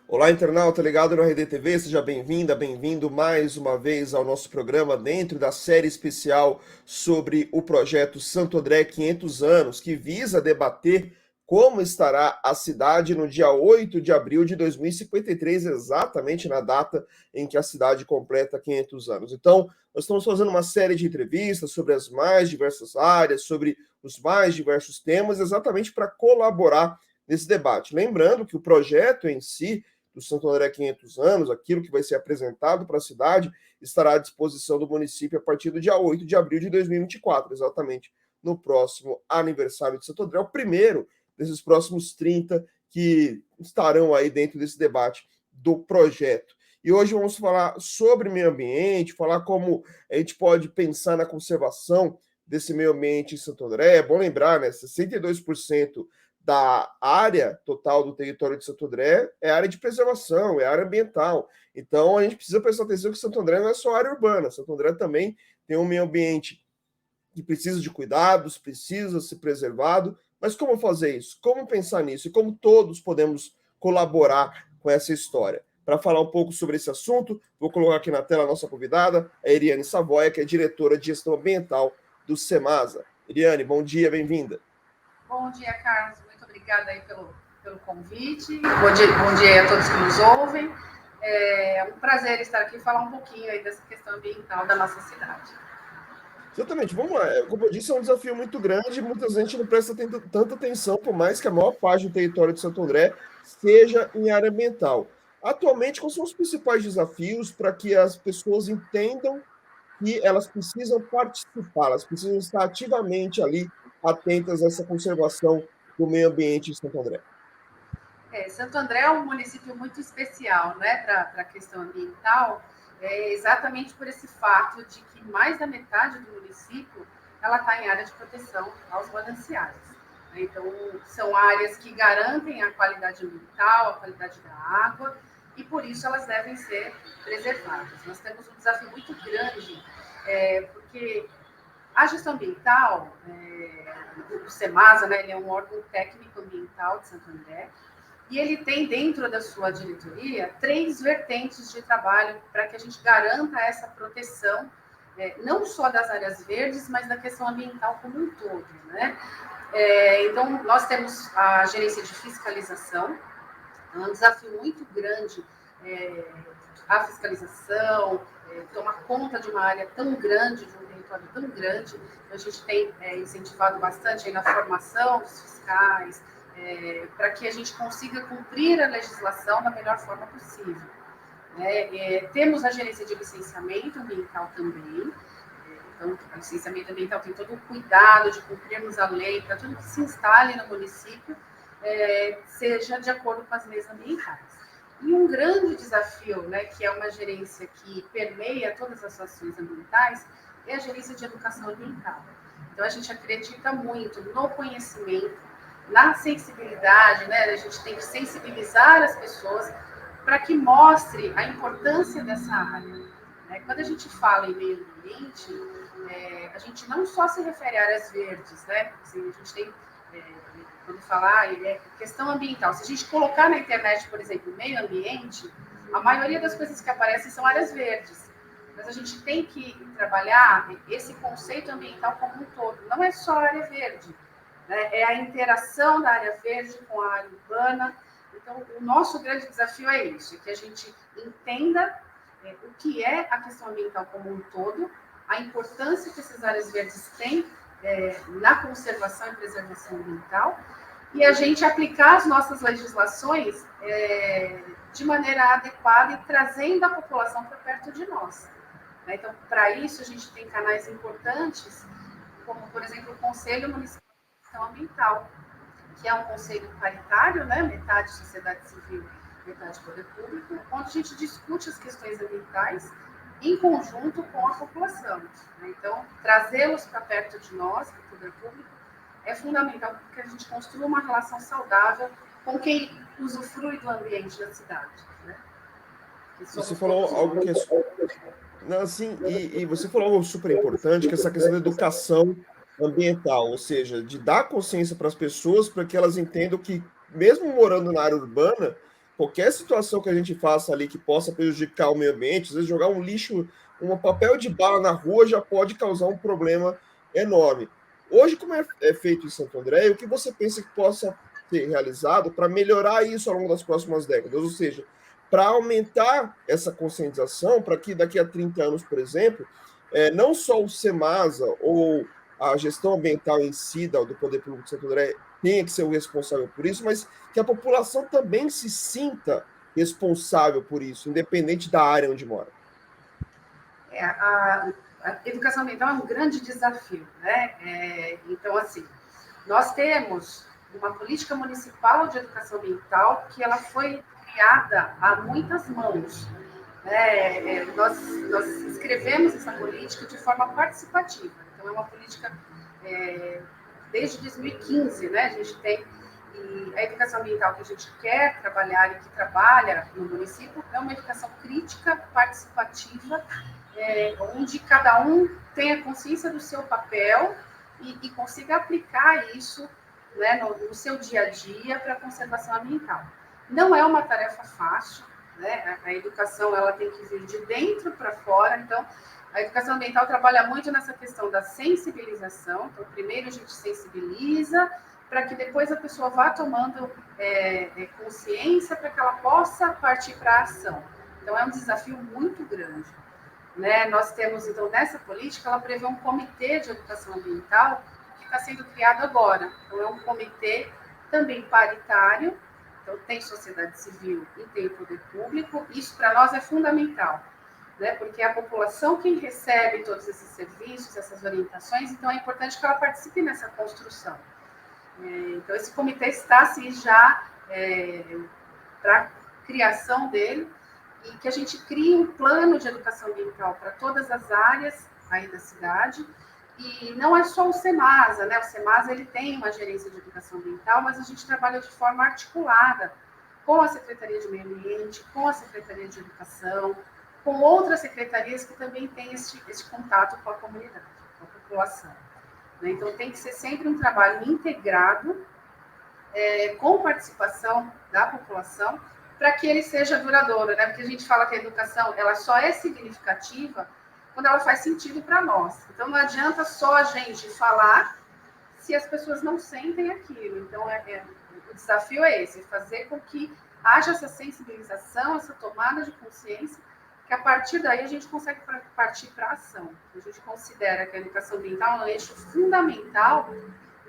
Olá, internauta ligado no RDTV, seja bem-vinda, bem-vindo mais uma vez ao nosso programa dentro da série especial sobre o projeto Santo André 500 anos, que visa debater como estará a cidade no dia 8 de abril de 2053, exatamente na data em que a cidade completa 500 anos. Então, nós estamos fazendo uma série de entrevistas sobre as mais diversas áreas, sobre os mais diversos temas, exatamente para colaborar nesse debate. Lembrando que o projeto em si do Santo André 500 anos, aquilo que vai ser apresentado para a cidade, estará à disposição do município a partir do dia 8 de abril de 2024, exatamente no próximo aniversário de Santo André, o primeiro desses próximos 30 que estarão aí dentro desse debate do projeto. E hoje vamos falar sobre meio ambiente, falar como a gente pode pensar na conservação desse meio ambiente em Santo André. É bom lembrar, né? 62% da área total do território de Santo André é área de preservação, é área ambiental. Então a gente precisa prestar atenção que Santo André não é só área urbana, Santo André também tem um meio ambiente que precisa de cuidados, precisa ser preservado. Mas como fazer isso? Como pensar nisso? E como todos podemos colaborar com essa história? Para falar um pouco sobre esse assunto, vou colocar aqui na tela a nossa convidada, a Eriane Savoia, que é diretora de gestão ambiental do Semasa. Eriane, bom dia, bem-vinda. Bom dia, Carlos. Muito obrigada aí pelo convite. Bom dia a todos que nos ouvem. É um prazer estar aqui e falar um pouquinho aí dessa questão ambiental da nossa cidade. Exatamente, vamos lá. Como eu disse, é um desafio muito grande, muita gente não presta tanta atenção, por mais que a maior parte do território de Santo André seja em área ambiental. Atualmente, quais são os principais desafios para que as pessoas entendam que elas precisam participar, elas precisam estar ativamente ali atentas a essa conservação do meio ambiente em Santo André? Santo André é um município muito especial, né, para a questão ambiental, exatamente por esse fato de que mais da metade do município ela está em área de proteção aos mananciais. Então, são áreas que garantem a qualidade ambiental, a qualidade da água, e por isso elas devem ser preservadas. Nós temos um desafio muito grande, porque a gestão ambiental, o SEMASA, né, ele é um órgão técnico ambiental de Santo André, e ele tem dentro da sua diretoria 3 vertentes de trabalho para que a gente garanta essa proteção, não só das áreas verdes, mas da questão ambiental como um todo, né? Então, nós temos a gerência de fiscalização, é um desafio muito grande a fiscalização, tomar conta de uma área tão grande, de um território tão grande. A gente tem incentivado bastante aí na formação dos fiscais, para que a gente consiga cumprir a legislação da melhor forma possível. Temos a gerência de licenciamento ambiental também. Então, o licenciamento ambiental tem todo o cuidado de cumprirmos a lei para tudo que se instale no município seja de acordo com as leis ambientais. E um grande desafio, né, que é uma gerência que permeia todas as ações ambientais, é a gerência de educação ambiental. Então, a gente acredita muito no conhecimento, na sensibilidade, né? A gente tem que sensibilizar as pessoas para que mostre a importância dessa área. Quando a gente fala em meio ambiente, a gente não só se refere a áreas verdes, né? Assim, a gente tem, quando falar, questão ambiental. Se a gente colocar na internet, por exemplo, meio ambiente, a maioria das coisas que aparecem são áreas verdes. Mas a gente tem que trabalhar esse conceito ambiental como um todo. Não é só a área verde, né? É a interação da área verde com a área urbana. Então, o nosso grande desafio é isso, que a gente entenda o que é a questão ambiental como um todo, a importância que essas áreas verdes têm na conservação e preservação ambiental, e a gente aplicar as nossas legislações de maneira adequada e trazendo a população para perto de nós. Então, para isso, a gente tem canais importantes, como, por exemplo, o Conselho Municipal de Gestão Ambiental, que é um conselho paritário, né? Metade sociedade civil, metade poder público, onde a gente discute as questões ambientais em conjunto com a população. Então, trazê-los para perto de nós, do poder público, é fundamental para que a gente construa uma relação saudável com quem usufrui do ambiente da cidade. Né? Você falou algo que é. Não, assim, e você falou algo super importante, que é essa questão da educação ambiental, ou seja, de dar consciência para as pessoas para que elas entendam que, mesmo morando na área urbana, qualquer situação que a gente faça ali que possa prejudicar o meio ambiente, às vezes jogar um lixo, um papel de bala na rua já pode causar um problema enorme. Hoje, como é feito em Santo André, o que você pensa que possa ser realizado para melhorar isso ao longo das próximas décadas? Ou seja, para aumentar essa conscientização, para que daqui a 30 anos, por exemplo, não só o SEMASA ou a gestão ambiental em si do Poder Público de Santo André tenha que ser o responsável por isso, mas que a população também se sinta responsável por isso, independente da área onde mora. A educação ambiental é um grande desafio, né? Então, assim, nós temos uma política municipal de educação ambiental que ela foi criada a muitas mãos. Nós escrevemos essa política de forma participativa. Então, é uma política desde 2015, né? A gente tem e a educação ambiental que a gente quer trabalhar e que trabalha no município é uma educação crítica, participativa, onde cada um tenha consciência do seu papel e consiga aplicar isso, né, no seu dia a dia para a conservação ambiental. Não é uma tarefa fácil, né? A educação ela tem que vir de dentro para fora, então a educação ambiental trabalha muito nessa questão da sensibilização. Então, primeiro a gente sensibiliza para que depois a pessoa vá tomando consciência para que ela possa partir para a ação. Então, é um desafio muito grande. Né? Nós temos, então, nessa política, ela prevê um comitê de educação ambiental que está sendo criado agora. Então, é um comitê também paritário, então tem sociedade civil e tem poder público. Isso, para nós, é fundamental, né? Porque é a população quem recebe todos esses serviços, essas orientações, então é importante que ela participe nessa construção. Então, esse comitê está, assim, já para a criação dele, e que a gente crie um plano de educação ambiental para todas as áreas aí da cidade, e não é só o SEMASA, né? O SEMASA ele tem uma gerência de educação ambiental, mas a gente trabalha de forma articulada com a Secretaria de Meio Ambiente, com a Secretaria de Educação, com outras secretarias que também têm esse contato com a comunidade, com a população. Então, tem que ser sempre um trabalho integrado, com participação da população, para que ele seja duradouro, né? Porque a gente fala que a educação ela só é significativa quando ela faz sentido para nós. Então, não adianta só a gente falar se as pessoas não sentem aquilo. Então, o desafio é esse, fazer com que haja essa sensibilização, essa tomada de consciência, que a partir daí a gente consegue partir para a ação. A gente considera que a educação ambiental é um eixo fundamental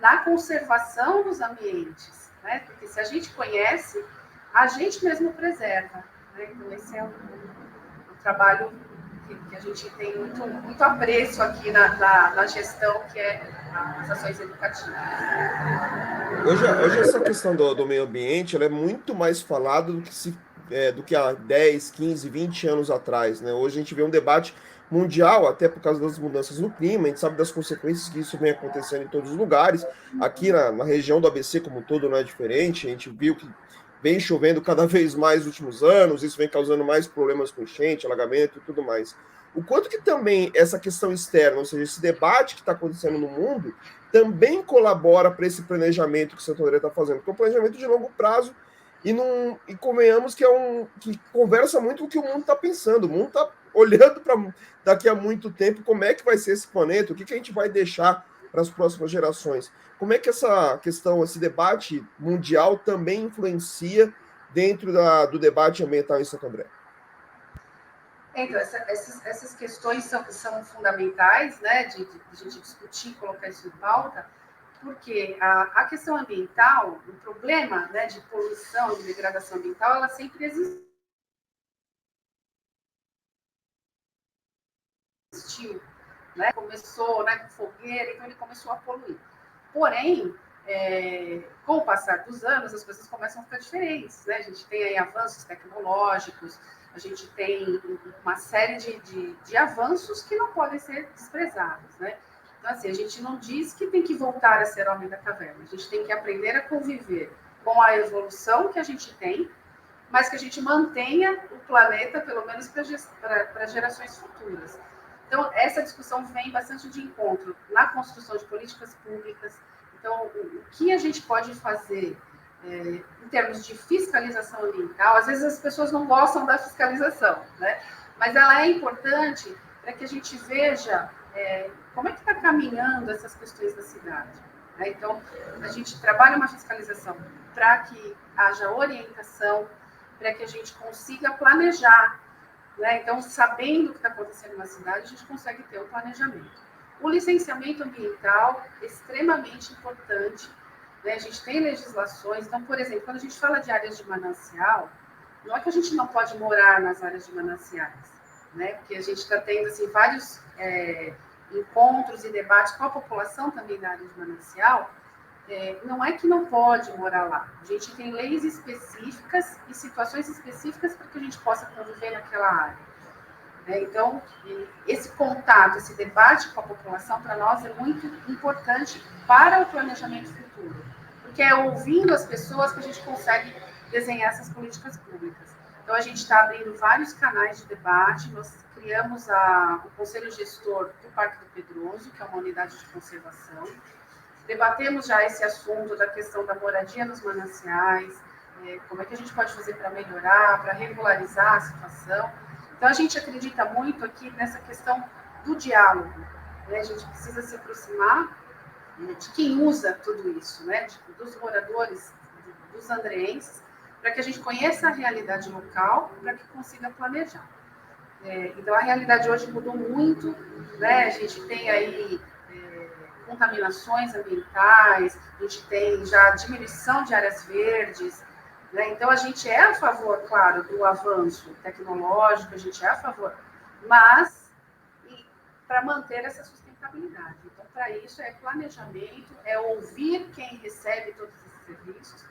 na conservação dos ambientes, né? Porque se a gente conhece, a gente mesmo preserva, né? Então, esse é um trabalho que a gente tem muito apreço aqui na gestão, que é as ações educativas. Hoje essa questão do meio ambiente ela é muito mais falada do que há 10, 15, 20 anos atrás, né? Hoje a gente vê um debate mundial, até por causa das mudanças no clima, a gente sabe das consequências que isso vem acontecendo em todos os lugares. Aqui na região do ABC, como um todo, não é diferente. A gente viu que vem chovendo cada vez mais nos últimos anos, isso vem causando mais problemas com enchente, alagamento e tudo mais. O quanto que também essa questão externa, ou seja, esse debate que está acontecendo no mundo, também colabora para esse planejamento que o Santo André está fazendo, que é um planejamento de longo prazo e convenhamos que que conversa muito com o que o mundo está pensando. O mundo está olhando para daqui a muito tempo como é que vai ser esse planeta, o que a gente vai deixar para as próximas gerações. Como é que essa questão, esse debate mundial também influencia dentro do debate ambiental em Santo André? Então, essas questões são fundamentais, né, de a gente discutir, colocar isso em pauta, porque a questão ambiental, o problema, né, de poluição, de degradação ambiental, ela sempre existiu, né? Começou, né, com fogueira, então ele começou a poluir. Porém, com o passar dos anos, as coisas começam a ficar diferentes, né? A gente tem aí avanços tecnológicos, a gente tem uma série de avanços que não podem ser desprezados, né? Então, assim, a gente não diz que tem que voltar a ser homem da caverna, a gente tem que aprender a conviver com a evolução que a gente tem, mas que a gente mantenha o planeta, pelo menos para gerações futuras. Então, essa discussão vem bastante de encontro na construção de políticas públicas. Então, o que a gente pode fazer em termos de fiscalização ambiental, às vezes as pessoas não gostam da fiscalização, né? Mas ela é importante para que a gente veja como é que está caminhando essas questões da cidade. Né? Então, a gente trabalha uma fiscalização para que haja orientação, para que a gente consiga planejar. Né? Então, sabendo o que está acontecendo na cidade, a gente consegue ter um planejamento. O licenciamento ambiental é extremamente importante. Né? A gente tem legislações. Então, por exemplo, quando a gente fala de áreas de manancial, não é que a gente não pode morar nas áreas de mananciais, né? Porque a gente está tendo assim, vários encontros e debates com a população também da área de manancial. Não é que não pode morar lá. A gente tem leis específicas e situações específicas para que a gente possa conviver naquela área. Então, esse contato, esse debate com a população, para nós, é muito importante para o planejamento futuro. Porque é ouvindo as pessoas que a gente consegue desenhar essas políticas públicas. Então, a gente está abrindo vários canais de debate. Nós criamos o Conselho Gestor do Parque do Pedroso, que é uma unidade de conservação. Debatemos já esse assunto da questão da moradia nos mananciais, como é que a gente pode fazer para melhorar, para regularizar a situação. Então, a gente acredita muito aqui nessa questão do diálogo. Né? A gente precisa se aproximar de quem usa tudo isso, né? Dos moradores, dos andreenses, para que a gente conheça a realidade local, para que consiga planejar. Então, a realidade hoje mudou muito, né? A gente tem aí contaminações ambientais, a gente tem já diminuição de áreas verdes, né? Então, a gente é a favor, claro, do avanço tecnológico, a gente é a favor, mas para manter essa sustentabilidade. Então, para isso, é planejamento, é ouvir quem recebe todos esses serviços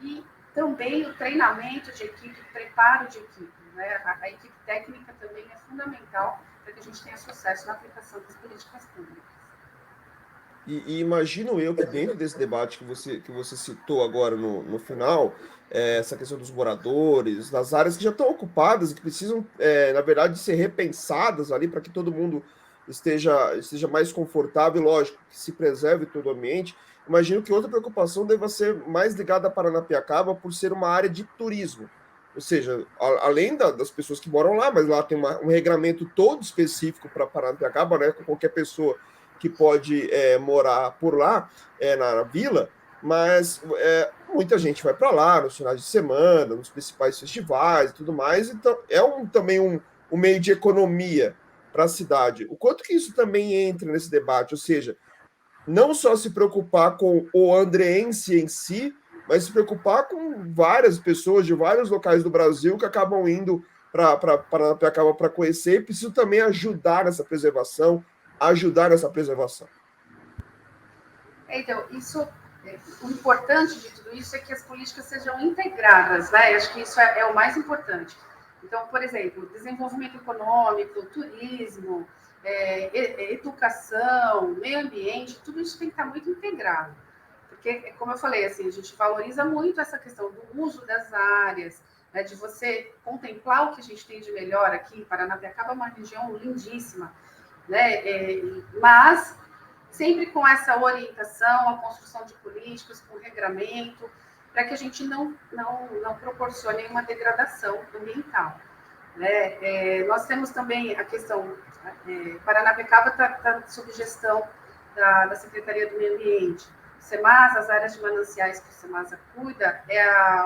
e também o treinamento de equipe, preparo de equipe. Né? A equipe técnica também é fundamental para que a gente tenha sucesso na aplicação das políticas públicas. E imagino eu que dentro desse debate que você citou agora no final, essa questão dos moradores, das áreas que já estão ocupadas e que precisam, na verdade, ser repensadas ali para que todo mundo esteja mais confortável, e lógico, que se preserve todo o ambiente. Imagino que outra preocupação deva ser mais ligada a Paranapiacaba por ser uma área de turismo. Ou seja, além das pessoas que moram lá, mas lá tem um regramento todo específico para Paranapiacaba, né, com qualquer pessoa que pode morar por lá, na vila, mas muita gente vai para lá nos finais de semana, nos principais festivais e tudo mais, então também um meio de economia para a cidade. O quanto que isso também entra nesse debate, ou seja, não só se preocupar com o andreense em si, mas se preocupar com várias pessoas de vários locais do Brasil que acabam indo para conhecer e precisam também ajudar nessa preservação, Então, o importante de tudo isso é que as políticas sejam integradas, né? Eu acho que isso é o mais importante. Então, por exemplo, desenvolvimento econômico, turismo, educação, meio ambiente, tudo isso tem que estar muito integrado. Porque, como eu falei, assim, a gente valoriza muito essa questão do uso das áreas, né, de você contemplar o que a gente tem de melhor aqui. Paranapiacaba é uma região lindíssima, né? Mas sempre com essa orientação, a construção de políticas, com regramento, para que a gente não proporcione uma degradação ambiental. Né? Nós temos também a questão, Paranapiacaba está sob gestão da Secretaria do Meio Ambiente. O SEMASA, as áreas de mananciais que o SEMASA cuida,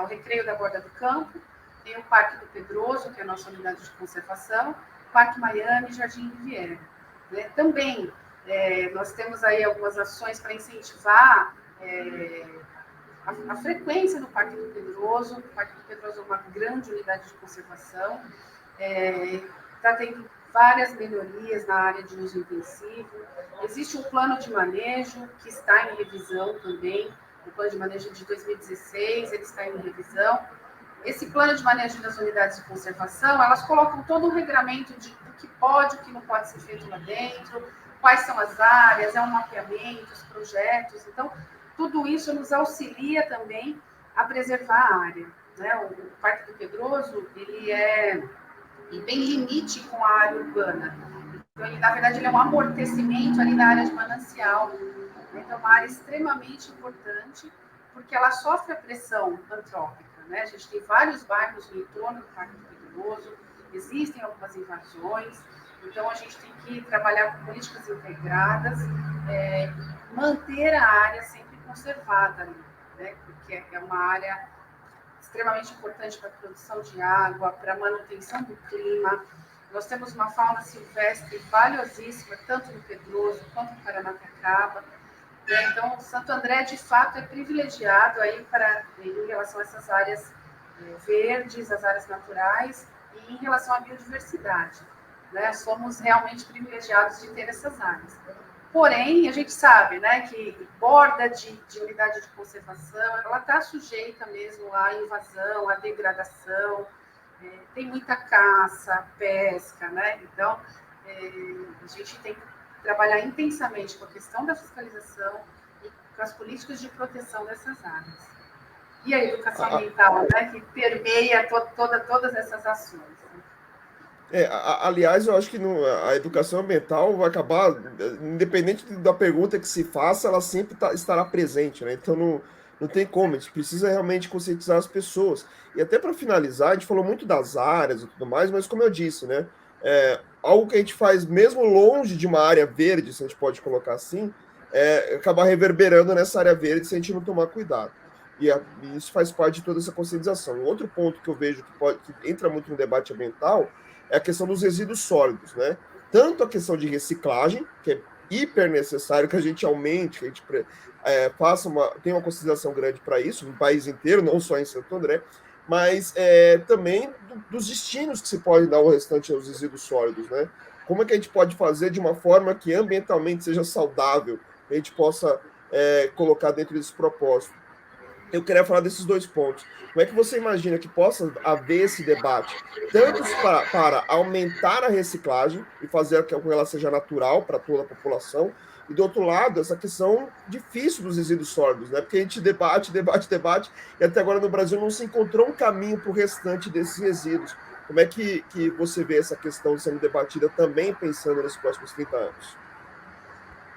o Recreio da Borda do Campo, tem o Parque do Pedroso, que é a nossa unidade de conservação, Parque Miami e Jardim Riviera. Né? Também nós temos aí algumas ações para incentivar a frequência no Parque do Pedroso. O Parque do Pedroso é uma grande unidade de conservação. Está tendo várias melhorias na área de uso intensivo. Existe um plano de manejo que está em revisão também, o plano de manejo de 2016, ele está em revisão. Esse plano de manejo das unidades de conservação, elas colocam todo um regramento do que pode e o que não pode ser feito lá dentro, quais são as áreas, um mapeamento, os projetos. Então, tudo isso nos auxilia também a preservar a área. Né? O Parque do Pedroso, ele tem limite com a área urbana. Então, na verdade, ele é um amortecimento ali na área de manancial. Então, é uma área extremamente importante, porque ela sofre a pressão antrópica, né? A gente tem vários bairros no entorno do Parque do Pedroso, existem algumas invasões, então a gente tem que trabalhar com políticas integradas, manter a área sempre conservada ali, né? Porque é uma área extremamente importante para a produção de água, para a manutenção do clima. Nós temos uma fauna silvestre valiosíssima, tanto no Pedroso quanto no Paranapiacaba. Então, Santo André, de fato, é privilegiado aí em relação a essas áreas verdes, as áreas naturais, e em relação à biodiversidade. Né? Somos realmente privilegiados de ter essas áreas. Porém, a gente sabe, né, que borda de unidade de conservação, ela está sujeita mesmo à invasão, à degradação, tem muita caça, pesca, né? Então, a gente tem que trabalhar intensamente com a questão da fiscalização e com as políticas de proteção dessas áreas. E a educação ambiental, né, que permeia todas essas ações. Aliás, eu acho que a educação ambiental vai acabar, independente da pergunta que se faça, ela sempre estará presente, né? Então não tem como, a gente precisa realmente conscientizar as pessoas. E até para finalizar, a gente falou muito das áreas e tudo mais, mas como eu disse, né? Algo que a gente faz mesmo longe de uma área verde, se a gente pode colocar assim, acabar reverberando nessa área verde se a gente não tomar cuidado. E isso faz parte de toda essa conscientização. Outro ponto que eu vejo que entra muito no debate ambiental é a questão dos resíduos sólidos, né? Tanto a questão de reciclagem, que é hiper necessário que a gente aumente, que a gente tenha uma consideração grande para isso, no país inteiro, não só em Santo André, mas também dos destinos que se pode dar ao restante aos resíduos sólidos, né? Como é que a gente pode fazer de uma forma que ambientalmente seja saudável, que a gente possa colocar dentro desse propósito? Eu queria falar desses dois pontos. Como é que você imagina que possa haver esse debate, tanto para aumentar a reciclagem e fazer com que ela seja natural para toda a população, e do outro lado, essa questão difícil dos resíduos sólidos, né? Porque a gente debate, e até agora no Brasil não se encontrou um caminho para o restante desses resíduos. Como é que você vê essa questão sendo debatida também pensando nos próximos 30 anos?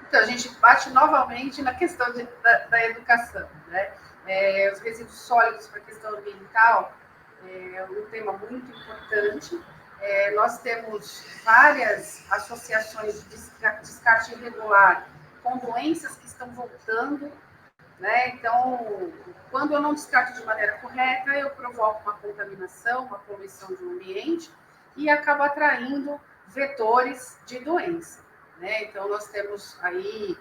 Então, a gente bate novamente na questão da educação, né? Os resíduos sólidos para a questão ambiental é um tema muito importante. Nós temos várias associações de descarte irregular com doenças que estão voltando, né? Então, quando eu não descarto de maneira correta, eu provoco uma contaminação, uma poluição do ambiente e acabo atraindo vetores de doença. Né? Então, nós temos aí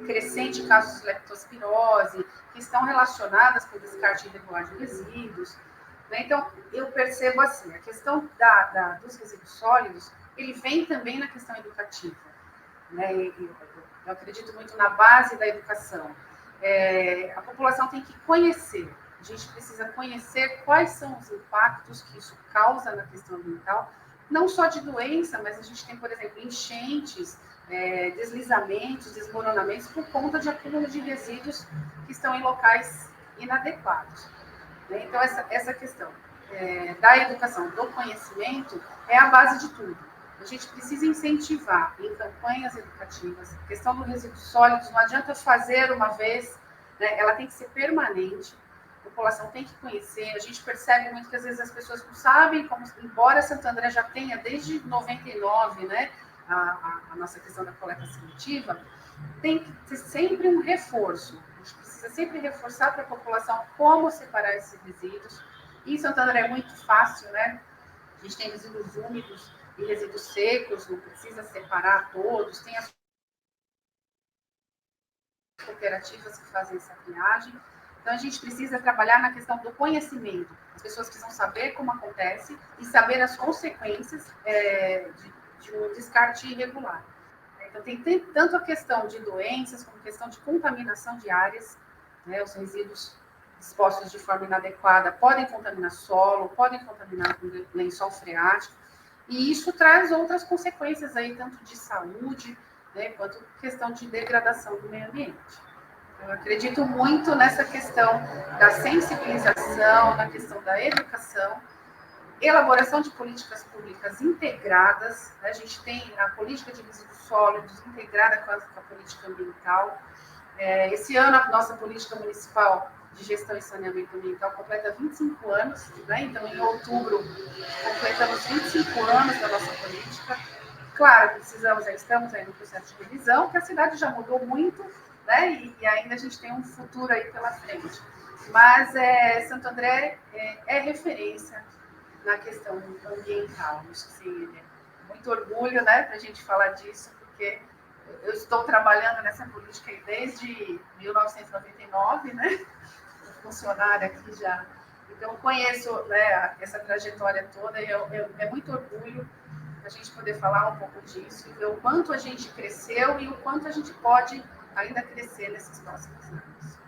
crescente casos de leptospirose, que estão relacionadas com o descarte irregular de resíduos. Né? Então, eu percebo assim, a questão dos resíduos sólidos, ele vem também na questão educativa. Né? Eu acredito muito na base da educação. A população tem que conhecer, a gente precisa conhecer quais são os impactos que isso causa na questão ambiental, não só de doença, mas a gente tem, por exemplo, enchentes, deslizamentos, desmoronamentos por conta de acúmulo de resíduos que estão em locais inadequados. Né? Então, essa questão da educação, do conhecimento, é a base de tudo. A gente precisa incentivar em campanhas educativas. A questão dos resíduos sólidos, não adianta fazer uma vez, né? Ela tem que ser permanente. A população tem que conhecer. A gente percebe muito que às vezes as pessoas não sabem, embora Santo André já tenha desde 99, né, a nossa questão da coleta seletiva, tem que ter sempre um reforço. A gente precisa sempre reforçar para a população como separar esses resíduos. E em Santo André é muito fácil, né? A gente tem resíduos úmidos e resíduos secos, não precisa separar todos, tem as cooperativas que fazem essa triagem. Então, a gente precisa trabalhar na questão do conhecimento. As pessoas precisam saber como acontece e saber as consequências de um descarte irregular. Então, tem tanto a questão de doenças, como a questão de contaminação de áreas, né? Os resíduos dispostos de forma inadequada podem contaminar solo, podem contaminar lençol freático, e isso traz outras consequências aí, tanto de saúde, né, quanto questão de degradação do meio ambiente. Eu acredito muito nessa questão da sensibilização, na questão da educação, elaboração de políticas públicas integradas. Né? A gente tem a política de resíduos sólidos integrada com a política ambiental. Esse ano, a nossa política municipal de gestão e saneamento ambiental completa 25 anos, né? Então, em outubro, completamos 25 anos da nossa política. Claro que estamos aí no processo de revisão, que a cidade já mudou muito, né? E ainda a gente tem um futuro aí pela frente. Mas Santo André é referência na questão ambiental. Acho que sim, muito orgulho, né, para a gente falar disso, porque eu estou trabalhando nessa política desde 1999, né? Funcionária aqui já. Então, conheço, né, essa trajetória toda e é muito orgulho a gente poder falar um pouco disso e ver o quanto a gente cresceu e o quanto a gente pode ainda crescer nesses próximos anos.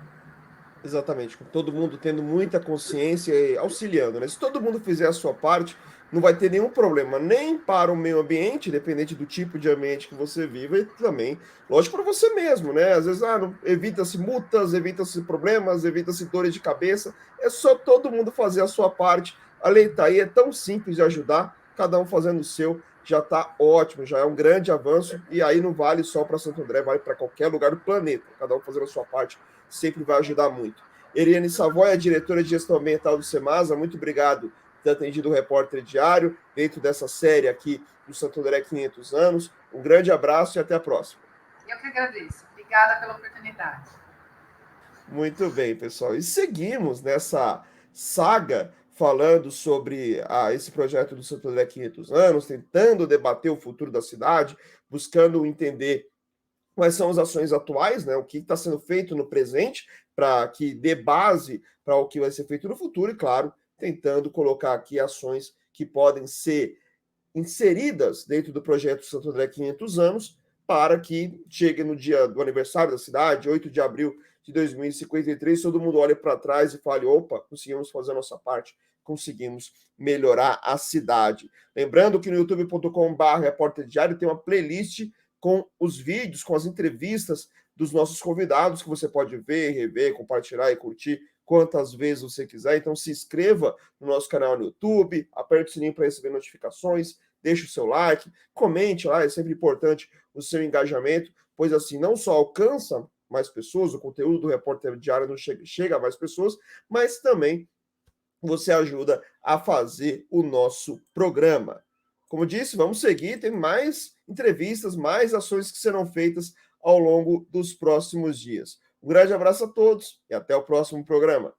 Exatamente, com todo mundo tendo muita consciência e auxiliando, né? Se todo mundo fizer a sua parte, não vai ter nenhum problema, nem para o meio ambiente, independente do tipo de ambiente que você viva, e também, lógico, para você mesmo, né? Às vezes, evita-se multas, evita-se problemas, evita-se dores de cabeça. É só todo mundo fazer a sua parte. A lei está aí, é tão simples de ajudar, cada um fazendo o seu, já está ótimo, já é um grande avanço, e aí não vale só para Santo André, vale para qualquer lugar do planeta. Cada um fazendo a sua parte sempre vai ajudar muito. Eriane Savoy, a diretora de gestão ambiental do Semasa, muito obrigado por ter atendido o Repórter Diário, dentro dessa série aqui do Santo André 500 anos. Um grande abraço e até a próxima. Eu que agradeço. Obrigada pela oportunidade. Muito bem, pessoal. E seguimos nessa saga falando sobre esse projeto do Santo André 500 anos, tentando debater o futuro da cidade, buscando entender quais são as ações atuais, né? O que está sendo feito no presente para que dê base para o que vai ser feito no futuro, e claro, tentando colocar aqui ações que podem ser inseridas dentro do projeto Santo André 500 anos, para que chegue no dia do aniversário da cidade, 8 de abril de 2053, todo mundo olhe para trás e fale: opa, conseguimos fazer a nossa parte, conseguimos melhorar a cidade. Lembrando que no youtube.com/repórter diário tem uma playlist com os vídeos, com as entrevistas dos nossos convidados, que você pode ver, rever, compartilhar e curtir quantas vezes você quiser. Então se inscreva no nosso canal no YouTube, aperte o sininho para receber notificações, deixe o seu like, comente lá, é sempre importante o seu engajamento, pois assim não só alcança mais pessoas, o conteúdo do Repórter Diário não chega a mais pessoas, mas também você ajuda a fazer o nosso programa. Como disse, vamos seguir, tem mais entrevistas, mais ações que serão feitas ao longo dos próximos dias. Um grande abraço a todos e até o próximo programa.